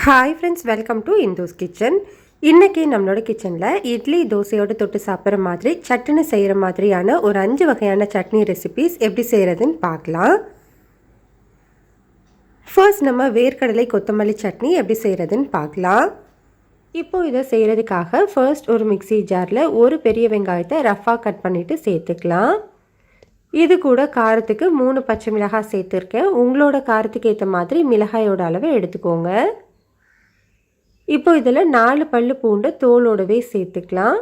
Hi friends, welcome to Indhu's kitchen. இன்றைக்கி நம்மளோட கிச்சனில் இட்லி தோசையோடு தொட்டு சாப்பிட்ற மாதிரி சட்னி செய்கிற மாதிரியான ஒரு 5 வகையான சட்னி ரெசிபீஸ் எப்படி செய்கிறதுன்னு பார்க்கலாம். ஃபர்ஸ்ட் நம்ம வேர்க்கடலை கொத்தமல்லி சட்னி எப்படி செய்கிறதுன்னு பார்க்கலாம். இப்போது இதை செய்கிறதுக்காக ஃபர்ஸ்ட் ஒரு மிக்சி ஜாரில் ஒரு பெரிய வெங்காயத்தை ரஃப்பாக கட் பண்ணிவிட்டு சேர்த்துக்கலாம். இது கூட காரத்துக்கு 3 பச்சை மிளகாய் சேர்த்துருக்கேன். உங்களோட காரத்துக்கு ஏற்ற மாதிரி மிளகாயோட அளவை எடுத்துக்கோங்க. இப்போ இதில் 4 பல்லு பூண்டை தோலோடவே சேர்த்துக்கலாம்.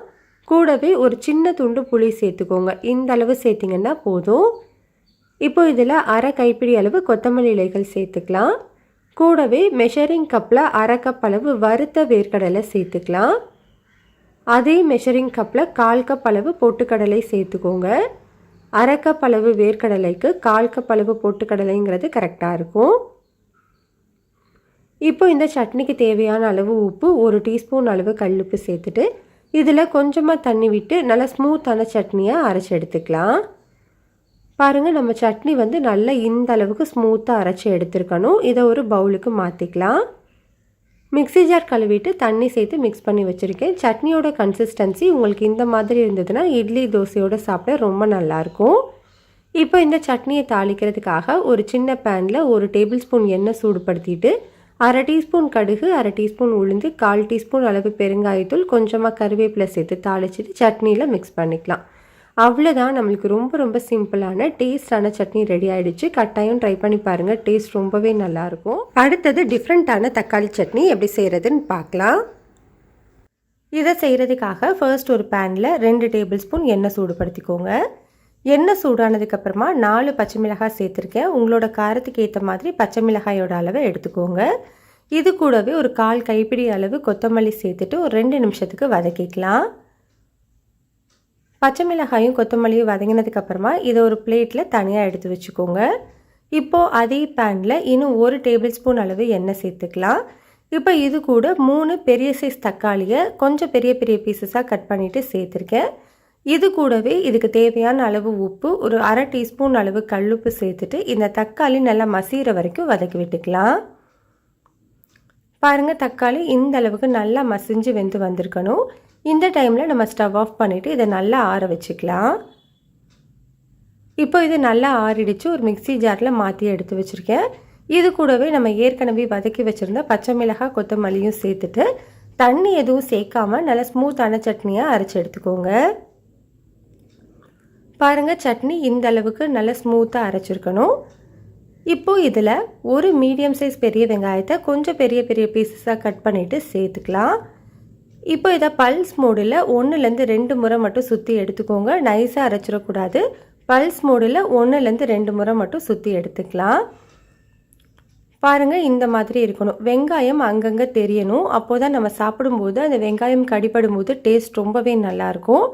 கூடவே ஒரு சின்ன துண்டு புளி சேர்த்துக்கோங்க. இந்த அளவு சேர்த்திங்கன்னா போதும். இப்போ இதில் அரை கைப்பிடி அளவு கொத்தமல்லி இலைகள் சேர்த்துக்கலாம். கூடவே மெஷரிங் கப்பில் அரை கப் அளவு வறுத்த வேர்க்கடலை சேர்த்துக்கலாம். அதே மெஷரிங் கப்பில் 1/4 கப் அளவு பொட்டுக்கடலை சேர்த்துக்கோங்க. அரை கப் அளவு வேர்க்கடலைக்கு 1/4 கப் அளவு பொட்டுக்கடலைங்கிறது கரெக்டாக இருக்கும். இப்போ இந்த சட்னிக்கு தேவையான அளவு உப்பு, 1 டீஸ்பூன் அளவு கல்லுப்பு சேர்த்துட்டு இதில் கொஞ்சமாக தண்ணி விட்டு நல்லா ஸ்மூத்தான சட்னியாக அரைச்சி எடுத்துக்கலாம். பாருங்கள், நம்ம சட்னி நல்லா இந்த அளவுக்கு ஸ்மூத்தாக அரைச்சி எடுத்துருக்கணும். இதை ஒரு பவுலுக்கு மாற்றிக்கலாம். மிக்ஸி ஜார் கழுவிட்டு தண்ணி சேர்த்து மிக்ஸ் பண்ணி வச்சுருக்கேன். சட்னியோட கன்சிஸ்டன்சி உங்களுக்கு இந்த மாதிரி இருந்ததுன்னா இட்லி தோசையோடு சாப்பிட ரொம்ப நல்லாயிருக்கும். இப்போ இந்த சட்னியை தாளிக்கிறதுக்காக ஒரு சின்ன பேனில் 1 டேபிள் ஸ்பூன் எண்ணெய் சூடுபடுத்திட்டு அரை டீஸ்பூன் கடுகு, அரை டீஸ்பூன் உளுந்து, 1/4 டீஸ்பூன் அளவு பெருங்காயத்தூள், கொஞ்சமாக கருவேப்பிலை சேர்த்து தாளிச்சிட்டு சட்னியில் மிக்ஸ் பண்ணிக்கலாம். அவ்வளோதான், நம்மளுக்கு ரொம்ப சிம்பிளான டேஸ்டான சட்னி ரெடி ஆகிடுச்சு. கட்டாயம் ட்ரை பண்ணி பாருங்கள், டேஸ்ட் ரொம்பவே நல்லாயிருக்கும். அடுத்தது டிஃப்ரெண்ட்டான தக்காளி சட்னி எப்படி செய்கிறதுன்னு பார்க்கலாம். இதை செய்கிறதுக்காக ஃபர்ஸ்ட் ஒரு பேனில் 2 டேபிள் ஸ்பூன் எண்ணெய் சூடுபடுத்திக்கோங்க. எண்ணெய் சூடானதுக்கப்புறமா 4 பச்சை மிளகாய் சேர்த்துருக்கேன். உங்களோட காரத்துக்கு ஏற்ற மாதிரி பச்சை மிளகாயோட அளவை எடுத்துக்கோங்க. இது கூடவே ஒரு 1/4 கைப்பிடி அளவு கொத்தமல்லி சேர்த்துட்டு ஒரு 2 நிமிஷத்துக்கு வதக்கிக்கலாம். பச்சை மிளகாயும் கொத்தமல்லியும் வதங்கினதுக்கப்புறமா இதை ஒரு பிளேட்டில் தனியாக எடுத்து வச்சுக்கோங்க. இப்போது அதே பேனில் இன்னும் 1 டேபிள் ஸ்பூன் அளவு எண்ணெய் சேர்த்துக்கலாம். இப்போ இது கூட 3 பெரிய சைஸ் தக்காளியை கொஞ்சம் பெரிய பீசஸாக கட் பண்ணிவிட்டு சேர்த்துருக்கேன். இது கூடவே இதுக்கு தேவையான அளவு உப்பு, ஒரு அரை டீஸ்பூன் அளவு கல்லுப்பு சேர்த்துட்டு இந்த தக்காளி நல்லா மசிகிற வரைக்கும் வதக்கி விட்டுக்கலாம். பாருங்கள், தக்காளி இந்த அளவுக்கு நல்லா மசிஞ்சு வெந்து வந்திருக்கணும். இந்த டைமில் நம்ம ஸ்டவ் ஆஃப் பண்ணிவிட்டு இதை நல்லா ஆற வச்சுக்கலாம். இப்போ இது நல்லா ஆறிடுச்சு. ஒரு மிக்ஸி ஜாரில் மாற்றி எடுத்து வச்சுருக்கேன். இது கூடவே நம்ம ஏற்கனவே வதக்கி வச்சுருந்த பச்சை மிளகாய் கொத்தமல்லியும் சேர்த்துட்டு தண்ணி எதுவும் சேர்க்காமல் நல்லா ஸ்மூத்தான சட்னியாக அரைச்சி எடுத்துக்கோங்க. பாருங்கள், சட்னி இந்த அளவுக்கு நல்லா ஸ்மூத்தாக அரைச்சிருக்கணும். இப்போது இதில் ஒரு மீடியம் சைஸ் பெரிய வெங்காயத்தை கொஞ்சம் பெரிய பீசஸாக கட் பண்ணிவிட்டு சேர்த்துக்கலாம். இப்போ இதை பல்ஸ் மோடில் 1லேருந்து 2 முறை மட்டும் சுற்றி எடுத்துக்கோங்க. நைஸாக அரைச்சிடக்கூடாது. பல்ஸ் மோடில் 1லேருந்து 2 முறை மட்டும் சுற்றி எடுத்துக்கலாம். பாருங்கள், இந்த மாதிரி இருக்கணும். வெங்காயம் அங்கங்கே தெரியணும். அப்போ தான் நம்ம சாப்பிடும்போது அந்த வெங்காயம் கடிப்படும் போது டேஸ்ட் ரொம்பவே நல்லாயிருக்கும்.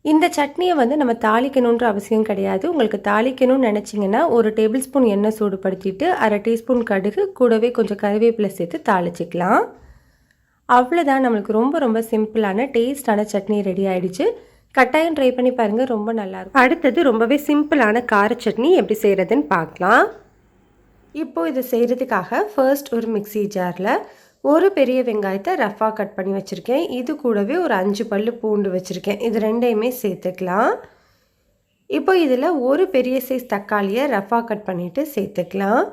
இந்த சட்னியை நம்ம தாளிக்கணுன்ற அவசியம் கிடையாது. உங்களுக்கு தாளிக்கணும்னு நினச்சிங்கன்னா 1 டேபிள் ஸ்பூன் எண்ணெய் சூடுபடுத்திட்டு அரை டீஸ்பூன் கடுகு, கூடவே கொஞ்சம் கருவேப்பிலை சேர்த்து தாளிச்சிக்கலாம். அவ்வளோதான், நம்மளுக்கு ரொம்ப சிம்பிளான டேஸ்டான சட்னி ரெடி ஆகிடுச்சு. கட்டாயம் ட்ரை பண்ணி பாருங்கள், ரொம்ப நல்லாயிருக்கும். அடுத்தது ரொம்பவே சிம்பிளான கார சட்னி எப்படி செய்கிறதுன்னு பார்க்கலாம். இப்போது இதை செய்கிறதுக்காக ஃபர்ஸ்ட் ஒரு மிக்ஸி ஜாரில் ஒரு பெரிய வெங்காயத்தை ரஃப்பாக கட் பண்ணி வச்சுருக்கேன். இது கூடவே ஒரு 5 பல்லு பூண்டு வச்சுருக்கேன். இது ரெண்டையுமே சேர்த்துக்கலாம். இப்போ இதில் ஒரு பெரிய சைஸ் தக்காளியை ரஃப்பாக கட் பண்ணிவிட்டு சேர்த்துக்கலாம்.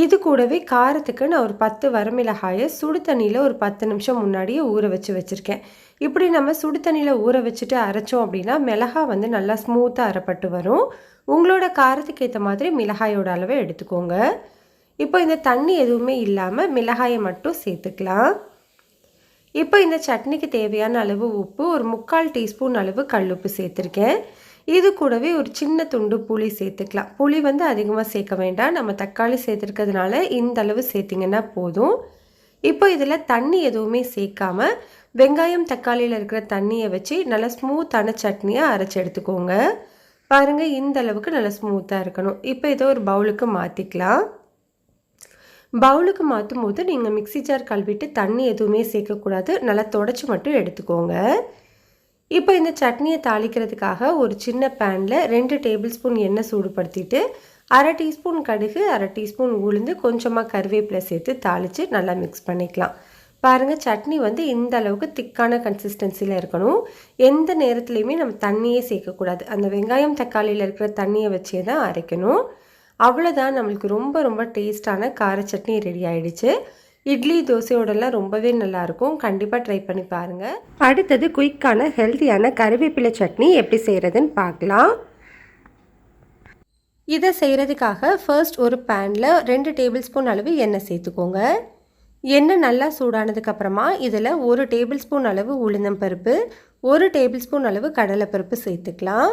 இது கூடவே காரத்துக்கு நான் ஒரு 10 வரமிளகாயை சுடு தண்ணியில் ஒரு 10 நிமிஷம் முன்னாடியே ஊற வச்சுருக்கேன். இப்படி நம்ம சுடு தண்ணியில் ஊற வச்சுட்டு அரைச்சோம் அப்படின்னா மிளகாய் நல்லா ஸ்மூத்தாக அரைப்பட்டு வரும். உங்களோட காரத்துக்கு ஏற்ற மாதிரி மிளகாயோட அளவை எடுத்துக்கோங்க. இப்போ இந்த தண்ணி எதுவுமே இல்லாமல் மிளகாயை மட்டும் சேர்த்துக்கலாம். இப்போ இந்த சட்னிக்கு தேவையான அளவு உப்பு, ஒரு 3/4 டீஸ்பூன் அளவு கல்லுப்பு சேர்த்துருக்கேன். இது கூடவே ஒரு சின்ன துண்டு புளி சேர்த்துக்கலாம். புளி அதிகமாக சேர்க்க வேண்டாம். நம்ம தக்காளி சேர்த்துருக்கிறதுனால இந்த அளவு சேர்த்திங்கன்னா போதும். இப்போ இதில் தண்ணி எதுவுமே சேர்க்காமல் வெங்காயம் தக்காளியில் இருக்கிற தண்ணியை வச்சு நல்லா ஸ்மூத்தான சட்னியாக அரைச்சி எடுத்துக்கோங்க. பாருங்கள், இந்த அளவுக்கு நல்லா ஸ்மூத்தாக இருக்கணும். இப்போ இதை ஒரு பவுலுக்கு மாற்றிக்கலாம். பவுலுக்கு மாற்றும் போது நீங்கள் மிக்ஸி ஜார் கழுவிட்டு தண்ணி எதுவுமே சேர்க்கக்கூடாது. நல்லா தொடச்சி மட்டும் எடுத்துக்கோங்க. இப்போ இந்த சட்னியை தாளிக்கிறதுக்காக ஒரு சின்ன பேனில் 2 டேபிள் ஸ்பூன் எண்ணெய் சூடுபடுத்திட்டு 1/2 டீஸ்பூன் கடுகு, 1/2 டீஸ்பூன் உளுந்து, கொஞ்சமாக கருவேப்பிலை சேர்த்து தாளித்து நல்லா மிக்ஸ் பண்ணிக்கலாம். பாருங்கள், சட்னி வந்து இந்த அளவுக்கு திக்கான கன்சிஸ்டன்சியில் இருக்கணும். எந்த நேரத்துலையுமே நம்ம தண்ணியே சேர்க்கக்கூடாது. அந்த வெங்காயம் தக்காளியில் இருக்கிற தண்ணியை வச்சே தான் அரைக்கணும். அவ்வளோதான், நம்மளுக்கு ரொம்ப ரொம்ப டேஸ்டான கார சட்னி ரெடி ஆகிடுச்சு. இட்லி தோசையோடலாம் ரொம்பவே நல்லாயிருக்கும். கண்டிப்பாக ட்ரை பண்ணி பாருங்கள். அடுத்தது குயிக்கான ஹெல்த்தியான கருவேப்பிலை சட்னி எப்படி செய்கிறதுன்னு பார்க்கலாம். இதை செய்கிறதுக்காக ஃபர்ஸ்ட் ஒரு பேனில் 2 டேபிள் ஸ்பூன் அளவு எண்ணெய் சேர்த்துக்கோங்க. எண்ணெய் நல்லா சூடானதுக்கப்புறமா இதில் 1 டேபிள் ஸ்பூன் அளவு உளுந்தம்பருப்பு, 1 டேபிள் ஸ்பூன் அளவு கடலைப்பருப்பு சேர்த்துக்கலாம்.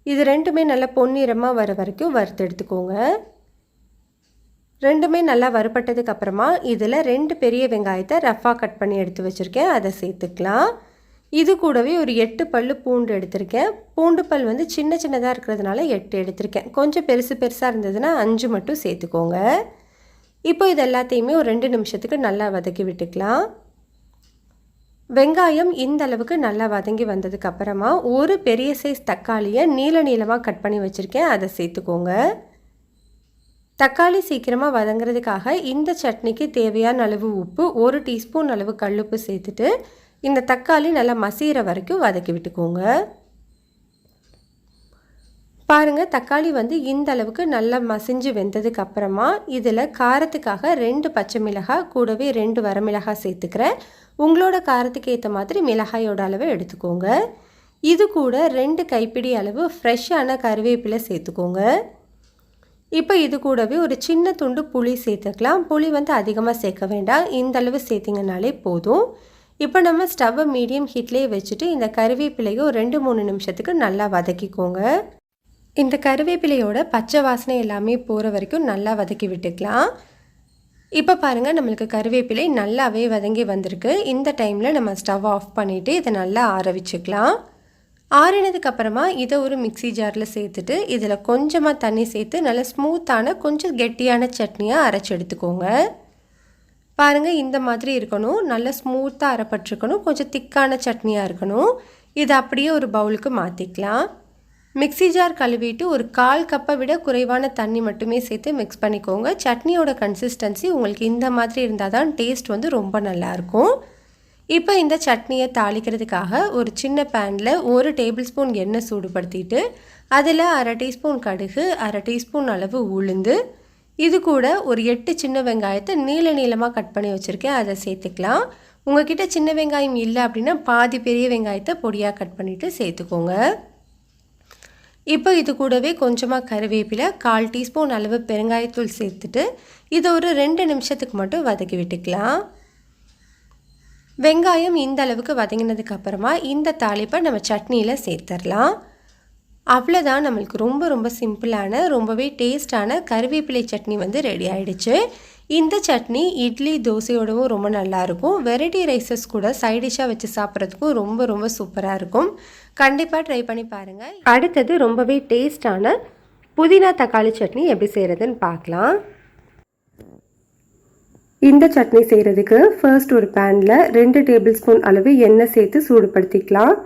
இது ரெண்டுமே நல்லா பொன்னிறமாக வர வரைக்கும் வறுத்து எடுத்துக்கோங்க. ரெண்டுமே நல்லா வறுபட்டதுக்கு அப்புறமா இதில் 2 பெரிய வெங்காயத்தை ரஃபாக கட் பண்ணி எடுத்து வச்சுருக்கேன், அதை சேர்த்துக்கலாம். இது கூடவே ஒரு 8 பல் பூண்டு எடுத்திருக்கேன். பூண்டு பல் வந்து சின்ன சின்னதாக இருக்கிறதுனால 8 எடுத்திருக்கேன். கொஞ்சம் பெருசாக இருந்ததுன்னா 5 மட்டும் சேர்த்துக்கோங்க. இப்போ இது எல்லாத்தையுமே ஒரு 2 நிமிஷத்துக்கு நல்லா வதக்கி விட்டுக்கலாம். வெங்காயம் இந்த அளவுக்கு நல்லா வதங்கி வந்ததுக்கு அப்புறமா ஒரு பெரிய சைஸ் தக்காளியை நீளமாக கட் பண்ணி வச்சுருக்கேன், அதை சேர்த்துக்கோங்க. தக்காளி சீக்கிரமாக வதங்கிறதுக்காக இந்த சட்னிக்கு தேவையான அளவு உப்பு, 1 டீஸ்பூன் அளவு கல்லுப்பு சேர்த்துட்டு இந்த தக்காளி நல்லா மசிகிற வரைக்கும் வதக்கி விட்டுக்கோங்க. பாருங்கள், தக்காளி வந்து இந்த அளவுக்கு நல்லா மசிஞ்சு வெந்ததுக்கு அப்புறமா இதில் காரத்துக்காக 2 பச்சை மிளகாய் கூடவே 2 வரமிளகாய் சேர்த்துக்கிறேன். உங்களோட காரத்துக்கு ஏற்ற மாதிரி மிளகாயோட அளவை எடுத்துக்கோங்க. இது கூட 2 கைப்பிடி அளவு ஃப்ரெஷ்ஷான கருவேப்பிலை சேர்த்துக்கோங்க. இப்போ இது கூடவே ஒரு சின்ன துண்டு புளி சேர்த்துக்கலாம். புளி வந்து அதிகமாக சேர்க்க வேண்டாம், இந்த அளவு சேர்த்திங்கனாலே போதும். இப்போ நம்ம ஸ்டவ்வை மீடியம் ஹீட்லேயே வச்சுட்டு இந்த கருவேப்பிலையை ஒரு 2-3 நிமிஷத்துக்கு நல்லா வதக்கிக்கோங்க. இந்த கருவேப்பிலையோட பச்சை வாசனை எல்லாமே போகிற வரைக்கும் நல்லா வதக்கி விட்டுக்கலாம். இப்போ பாருங்கள், நம்மளுக்கு கருவேப்பிலை நல்லாவே வதங்கி வந்திருக்கு. இந்த டைமில் நம்ம ஸ்டவ் ஆஃப் பண்ணிவிட்டு இதை நல்லா ஆற வச்சுக்கலாம். ஆறினதுக்கப்புறமா இதை ஒரு மிக்சி ஜாரில் சேர்த்துட்டு இதில் கொஞ்சமாக தண்ணி சேர்த்து நல்லா ஸ்மூத்தான கொஞ்சம் கெட்டியான சட்னியாக அரைச்சி எடுத்துக்கோங்க. பாருங்கள், இந்த மாதிரி இருக்கணும், நல்லா ஸ்மூத்தாக அரைப்பட்டிருக்கணும், கொஞ்சம் திக்கான சட்னியாக இருக்கணும். இதை அப்படியே ஒரு பவுலுக்கு மாற்றிக்கலாம். மிக்சி ஜார் கழுவிட்டு ஒரு 1/4 கப்பை விட குறைவான தண்ணி மட்டுமே சேர்த்து மிக்ஸ் பண்ணிக்கோங்க. சட்னியோட கன்சிஸ்டன்சி உங்களுக்கு இந்த மாதிரி இருந்தால் தான் டேஸ்ட் வந்து ரொம்ப நல்லாயிருக்கும். இப்போ இந்த சட்னியை தாளிக்கிறதுக்காக ஒரு சின்ன பேனில் 1 டேபிள் ஸ்பூன் எண்ணெய் சூடுபடுத்திட்டு அதில் 1/2 டீஸ்பூன் கடுகு, 1/2 டீஸ்பூன் அளவு உளுந்து, இது கூட ஒரு 8 சின்ன வெங்காயத்தை நீளமாக கட் பண்ணி வச்சுருக்கேன், அதை சேர்த்துக்கலாம். உங்கள்கிட்ட சின்ன வெங்காயம் இல்லை அப்படின்னா பாதி பெரிய வெங்காயத்தை பொடியாக கட் பண்ணிவிட்டு சேர்த்துக்கோங்க. இப்போ இது கூடவே கொஞ்சமாக கருவேப்பிலை, 1/4 டீஸ்பூன் அளவு பெருங்காயத்தூள் சேர்த்துட்டு இதை ஒரு 2 நிமிஷத்துக்கு மட்டும் வதக்கி விட்டுக்கலாம். வெங்காயம் இந்த அளவுக்கு வதங்கினதுக்கு அப்புறமா இந்த தாளிப்பை நம்ம சட்னியில் சேர்த்துடலாம். அவ்வளோதான், நம்மளுக்கு ரொம்ப ரொம்ப சிம்பிளான ரொம்பவே டேஸ்டான கருவேப்பிலை சட்னி வந்து ரெடி ஆகிடுச்சு. இந்த சட்னி இட்லி தோசையோடவும் ரொம்ப நல்லாயிருக்கும். வெரைட்டி ரைஸஸ் கூட சைட் டிஷ்ஷாக வச்சு சாப்பிட்றதுக்கும் ரொம்ப ரொம்ப சூப்பராக இருக்கும். கண்டிப்பாக ட்ரை பண்ணி பாருங்கள். அடுத்தது ரொம்பவே டேஸ்டான புதினா தக்காளி சட்னி எப்படி செய்கிறதுன்னு பார்க்கலாம். இந்த சட்னி செய்கிறதுக்கு ஃபர்ஸ்ட் ஒரு பேனில் 2 டேபிள் ஸ்பூன் அளவு எண்ணெய் சேர்த்து சூடுபடுத்திக்கலாம்.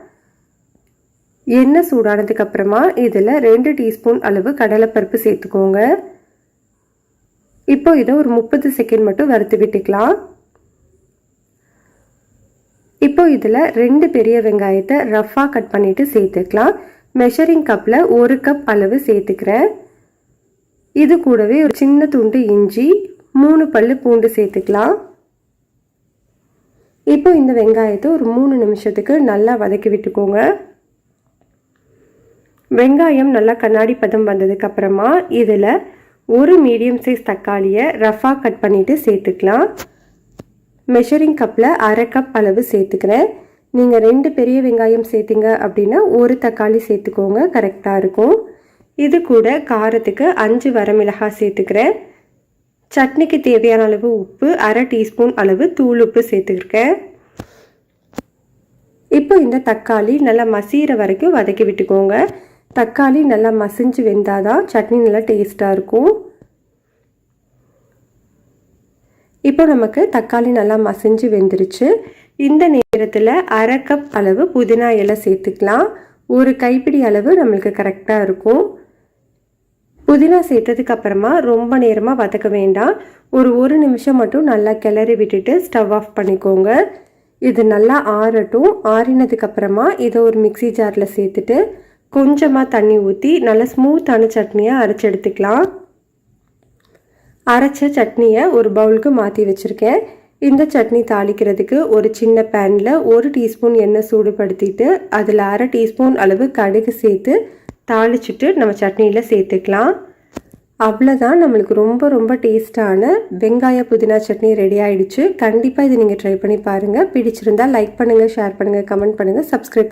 எண்ணெய் சூடானதுக்கப்புறமா இதில் 2 டீஸ்பூன் அளவு கடலைப்பருப்பு சேர்த்துக்கோங்க. இப்போ இதை ஒரு 30 செகண்ட் மட்டும் வறுத்து விட்டுக்கலாம். இப்போ இதில் 2 பெரிய வெங்காயத்தை ரஃப்பாக கட் பண்ணிவிட்டு சேர்த்துக்கலாம். மெஷரிங் கப்பில் 1 கப் அளவு சேர்த்துக்கிறேன். இது கூடவே ஒரு சின்ன துண்டு இஞ்சி, 3 பல்லு பூண்டு சேர்த்துக்கலாம். இப்போ இந்த வெங்காயத்தை ஒரு 3 நிமிஷத்துக்கு நல்லா வதக்கி விட்டுக்கோங்க. வெங்காயம் நல்லா கண்ணாடி பதம் வந்ததுக்கு அப்புறமா இதில் ஒரு மீடியம் சைஸ் தக்காளியை ரஃபாக கட் பண்ணிவிட்டு சேர்த்துக்கலாம். மெஷரிங் கப்பில் 1/2 கப் அளவு சேர்த்துக்கிறேன். நீங்கள் 2 பெரிய வெங்காயம் சேர்த்திங்க அப்படின்னா 1 தக்காளி சேர்த்துக்கோங்க, கரெக்டாக இருக்கும். இது கூட காரத்துக்கு 5 வரமிளகாய் சேர்த்துக்கிறேன். சட்னிக்கு தேவையான அளவு உப்பு, 1/2 டீஸ்பூன் அளவு தூள் உப்பு சேர்த்துருக்கேன். இப்போ இந்த தக்காளி நல்லா மசிகிற வரைக்கும் வதக்கி விட்டுக்கோங்க. தக்காளி நல்லா மசிஞ்சு வெந்தாதான் சட்னி நல்லா டேஸ்ட்டாக இருக்கும். இப்போ நமக்கு தக்காளி நல்லா மசிஞ்சு வெந்துருச்சு. இந்த நேரத்தில் 1/2 கப் அளவு புதினா இலை சேர்த்துக்கலாம். 1 கைப்பிடி அளவு நம்மளுக்கு கரெக்டாக இருக்கும். புதினா சேர்த்ததுக்கு அப்புறமா ரொம்ப நேரமாக வதக்க வேண்டாம். ஒரு நிமிஷம் மட்டும் நல்லா கிளறி விட்டுட்டு ஸ்டவ் ஆஃப் பண்ணிக்கோங்க. இது நல்லா ஆறட்டும். ஆறினதுக்கப்புறமா இதை ஒரு மிக்சி ஜாரில் சேர்த்துட்டு கொஞ்சமாக தண்ணி ஊற்றி நல்லா ஸ்மூத்தான சட்னியாக அரைச்சி எடுத்துக்கலாம். அரைச்ச சட்னியை ஒரு பவுலுக்கு மாற்றி வச்சுருக்கேன். இந்த சட்னி தாளிக்கிறதுக்கு ஒரு சின்ன பேனில் 1 டீஸ்பூன் எண்ணெய் சூடுபடுத்திட்டு அதில் 1/2 டீஸ்பூன் அளவு கடுகு சேர்த்து தாளிச்சுட்டு நம்ம சட்னியில் சேர்த்துக்கலாம். அவ்வளோதான், நம்மளுக்கு ரொம்ப ரொம்ப டேஸ்ட்டான வெங்காய புதினா சட்னி ரெடி ஆகிடுச்சு. கண்டிப்பாக இதை நீங்கள் ட்ரை பண்ணி பாருங்கள். பிடிச்சிருந்தால் லைக் பண்ணுங்கள், ஷேர் பண்ணுங்கள், கமெண்ட் பண்ணுங்கள், சப்ஸ்கிரைப்